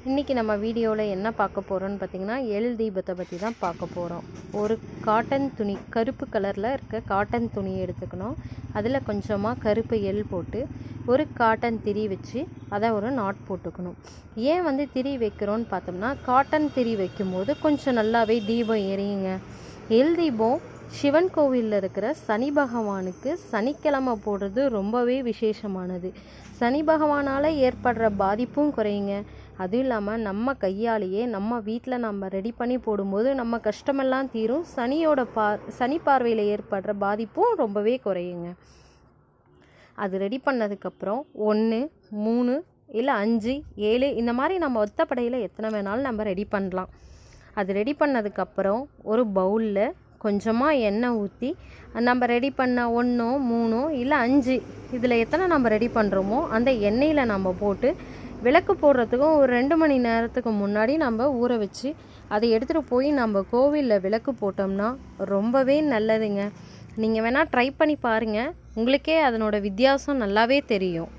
இன்றைக்கி நம்ம வீடியோவில் என்ன பார்க்க போகிறோன்னு பார்த்திங்கன்னா எள் தீபத்தை பற்றி தான் பார்க்க போகிறோம். ஒரு காட்டன் துணி, கருப்பு கலரில் இருக்க காட்டன் துணி எடுத்துக்கணும். அதில் கொஞ்சமாக கருப்பு எள் போட்டு ஒரு காட்டன் திரி வச்சு அதை ஒரு நாட் போட்டுக்கணும். ஏன் திரி வைக்கிறோன்னு பார்த்தோம்னா, காட்டன் திரி வைக்கும்போது கொஞ்சம் நல்லாவே தீபம் எரியுங்க. எள் தீபம் சிவன் கோவிலில் இருக்கிற சனி பகவானுக்கு சனிக்கிழமை போடுறது ரொம்பவே விசேஷமானது. சனி பகவானால் ஏற்படுற பாதிப்பும் குறையுங்க. அதுவும் இல்லாமல் நம்ம கையாலேயே நம்ம வீட்டில் நம்ம ரெடி பண்ணி போடும்போது நம்ம கஷ்டமெல்லாம் தீரும். சனி பார்வையில் ஏற்படுற பாதிப்பும் ரொம்பவே குறையுங்க. அது ரெடி பண்ணதுக்கப்புறம் 1, 3 இல்லை 5, 7 இந்த மாதிரி நம்ம ஒத்தப்படையில் எத்தனை வேணாலும் நம்ம ரெடி பண்ணலாம். அது ரெடி பண்ணதுக்கப்புறம் ஒரு பவுலில் கொஞ்சமாக எண்ணெய் ஊற்றி நம்ம ரெடி பண்ண 1, 3 இல்லை 5 இதில் எத்தனை நம்ம ரெடி பண்ணுறோமோ அந்த எண்ணெயில் நம்ம போட்டு விளக்கு போடுறதுக்கும் ஒரு 2 மணி நேரத்துக்கு முன்னாடி நம்ம ஊற வச்சு அதை எடுத்துகிட்டு போய் நம்ம கோவிலில் விளக்கு போட்டோம்னா ரொம்பவே நல்லதுங்க. நீங்கள் வேணால் ட்ரை பண்ணி பாருங்கள், உங்களுக்கே அதனோட வித்தியாசம் நல்லாவே தெரியும்.